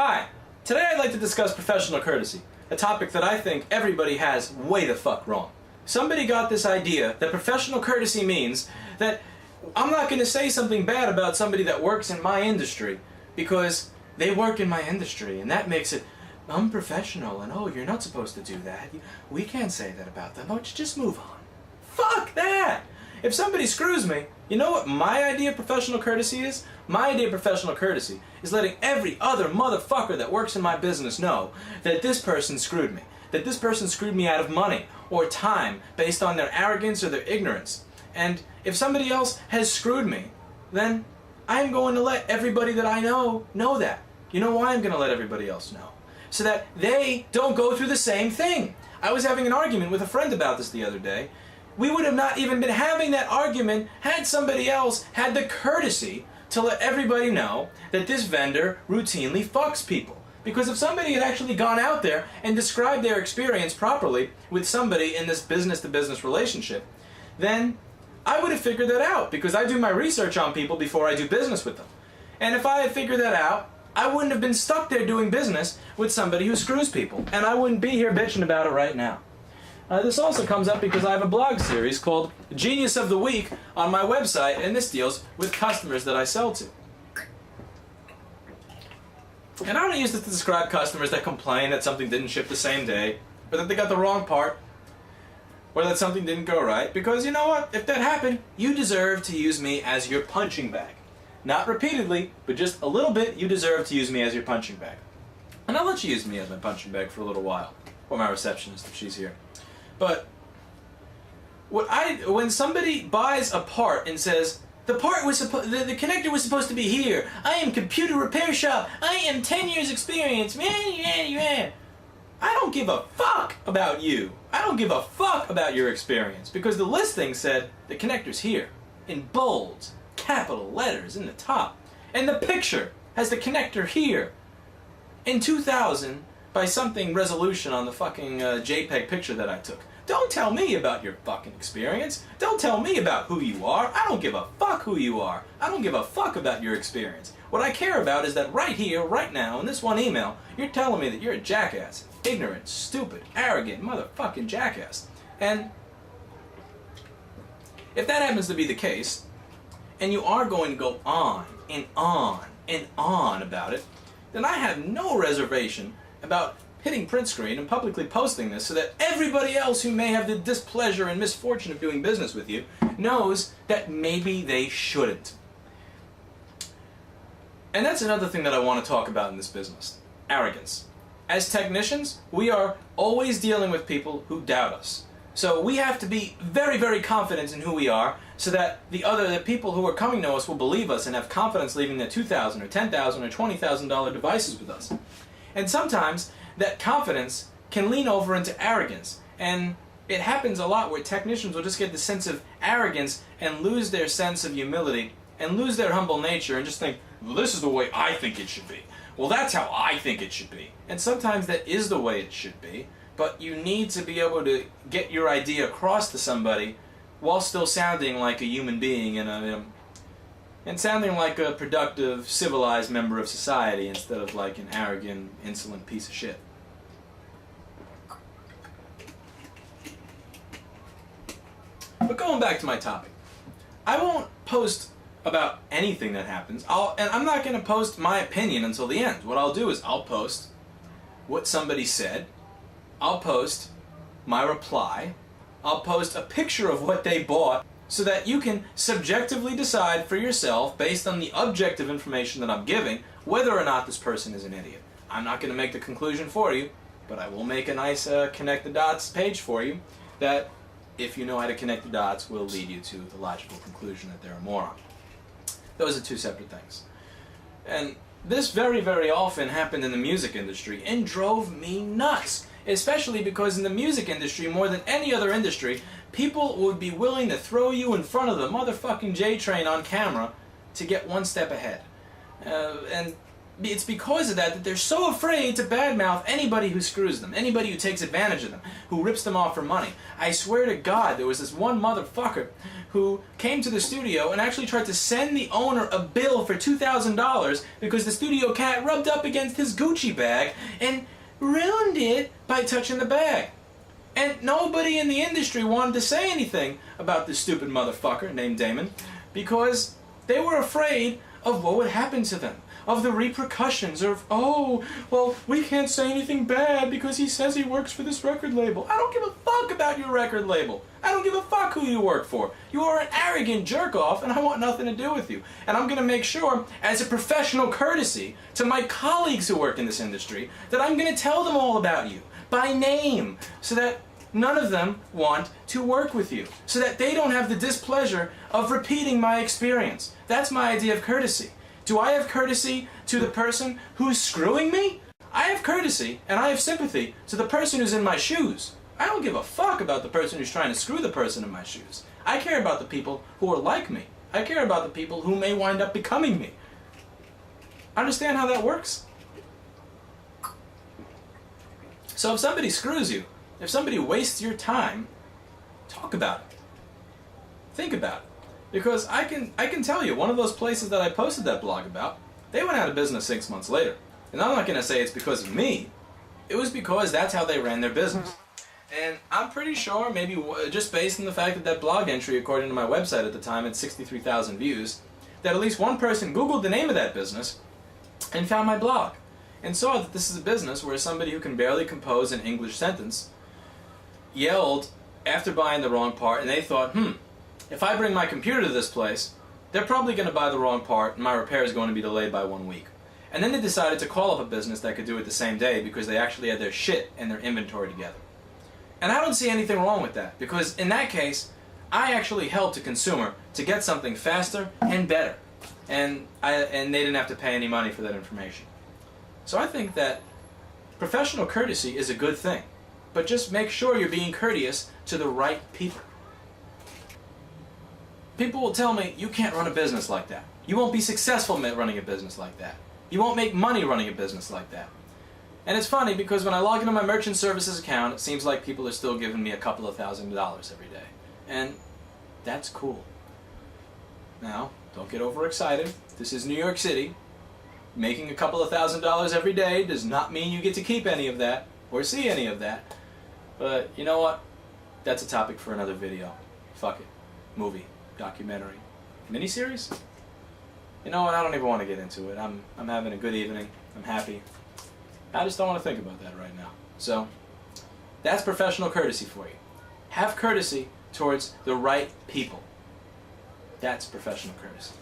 Hi, today I'd like to discuss professional courtesy, a topic that I think everybody has way the fuck wrong. Somebody got this idea that professional courtesy means that I'm not going to say something bad about somebody that works in my industry because they work in my industry, and that makes it unprofessional, and oh, you're not supposed to do that. We can't say that about them. Oh, just move on. Fuck that! If somebody screws me, you know what my idea of professional courtesy is? My idea of professional courtesy is letting every other motherfucker that works in my business know that this person screwed me. That this person screwed me out of money or time based on their arrogance or their ignorance. And if somebody else has screwed me, then I'm going to let everybody that I know that. You know why I'm going to let everybody else know? So that they don't go through the same thing. I was having an argument with a friend about this the other day. We would have not even been having that argument had somebody else had the courtesy to let everybody know that this vendor routinely fucks people. Because if somebody had actually gone out there and described their experience properly with somebody in this business-to-business relationship, then I would have figured that out, because I do my research on people before I do business with them. And if I had figured that out, I wouldn't have been stuck there doing business with somebody who screws people. And I wouldn't be here bitching about it right now. This also comes up because I have a blog series called Genius of the Week on my website, and this deals with customers that I sell to. And I don't use this to describe customers that complain that something didn't ship the same day, or that they got the wrong part, or that something didn't go right, because you know what? If that happened, you deserve to use me as your punching bag. Not repeatedly, but just a little bit, you deserve to use me as your punching bag. And I'll let you use me as my punching bag for a little while, or my receptionist if she's here. But when somebody buys a part and says, the connector was supposed to be here, I am computer repair shop, I am 10 years experience, I don't give a fuck about you. I don't give a fuck about your experience, because the listing said the connector's here, in bold, capital letters in the top. And the picture has the connector here, in 2000, by something resolution on the fucking JPEG picture that I took. Don't tell me about your fucking experience. Don't tell me about who you are. I don't give a fuck who you are. I don't give a fuck about your experience. What I care about is that right here, right now, in this one email, you're telling me that you're a jackass. Ignorant, stupid, arrogant, motherfucking jackass. And if that happens to be the case, and you are going to go on and on and on about it, then I have no reservation about hitting print screen and publicly posting this so that everybody else who may have the displeasure and misfortune of doing business with you knows that maybe they shouldn't. And that's another thing that I want to talk about in this business. Arrogance. As technicians, we are always dealing with people who doubt us. So we have to be very, very confident in who we are so that the people who are coming to us will believe us and have confidence leaving their $2,000 or $10,000 or $20,000 devices with us. And sometimes that confidence can lean over into arrogance. And it happens a lot where technicians will just get the sense of arrogance and lose their sense of humility and lose their humble nature and just think, well, this is the way I think it should be. Well, that's how I think it should be. And sometimes that is the way it should be, but you need to be able to get your idea across to somebody while still sounding like a human being and sounding like a productive, civilized member of society instead of like an arrogant, insolent piece of shit. But going back to my topic, I won't post about anything that happens, and I'm not going to post my opinion until the end. What I'll do is I'll post what somebody said, I'll post my reply, I'll post a picture of what they bought, so that you can subjectively decide for yourself, based on the objective information that I'm giving, whether or not this person is an idiot. I'm not going to make the conclusion for you, but I will make a nice connect the dots page for you that, if you know how to connect the dots, will lead you to the logical conclusion that they're a moron. Those are two separate things. And this very, very often happened in the music industry and drove me nuts. Especially because in the music industry, more than any other industry, people would be willing to throw you in front of the motherfucking J-train on camera to get one step ahead. And it's because of that they're so afraid to badmouth anybody who screws them, anybody who takes advantage of them, who rips them off for money. I swear to God, there was this one motherfucker who came to the studio and actually tried to send the owner a bill for $2,000 because the studio cat rubbed up against his Gucci bag and ruined it by touching the bag. And nobody in the industry wanted to say anything about this stupid motherfucker named Damon because they were afraid of what would happen to them, of the repercussions, or oh, well, we can't say anything bad because he says he works for this record label. I don't give a fuck about your record label. I don't give a fuck who you work for. You are an arrogant jerk-off, and I want nothing to do with you. And I'm going to make sure, as a professional courtesy to my colleagues who work in this industry, that I'm going to tell them all about you, by name, so that none of them want to work with you, so that they don't have the displeasure of repeating my experience. That's my idea of courtesy. Do I have courtesy to the person who's screwing me? I have courtesy and I have sympathy to the person who's in my shoes. I don't give a fuck about the person who's trying to screw the person in my shoes. I care about the people who are like me. I care about the people who may wind up becoming me. Understand how that works? So if somebody screws you, if somebody wastes your time, talk about it. Think about it. Because I can tell you, one of those places that I posted that blog about, they went out of business 6 months later. And I'm not going to say it's because of me. It was because that's how they ran their business. And I'm pretty sure, maybe just based on the fact that that blog entry, according to my website at the time, had 63,000 views, that at least one person Googled the name of that business and found my blog. And saw that this is a business where somebody who can barely compose an English sentence yelled after buying the wrong part, and they thought, if I bring my computer to this place, they're probably going to buy the wrong part and my repair is going to be delayed by 1 week. And then they decided to call up a business that could do it the same day because they actually had their shit and their inventory together. And I don't see anything wrong with that, because in that case, I actually helped a consumer to get something faster and better. And they didn't have to pay any money for that information. So I think that professional courtesy is a good thing. But just make sure you're being courteous to the right people. People will tell me, you can't run a business like that. You won't be successful running a business like that. You won't make money running a business like that. And it's funny because when I log into my merchant services account, it seems like people are still giving me a couple of $1,000s every day. And that's cool. Now, don't get overexcited. This is New York City. Making a couple of $1,000s every day does not mean you get to keep any of that or see any of that. But you know what? That's a topic for another video. Fuck it. Movie, documentary, miniseries? You know what? I don't even want to get into it. I'm having a good evening. I'm happy. I just don't want to think about that right now. So, that's professional courtesy for you. Have courtesy towards the right people. That's professional courtesy.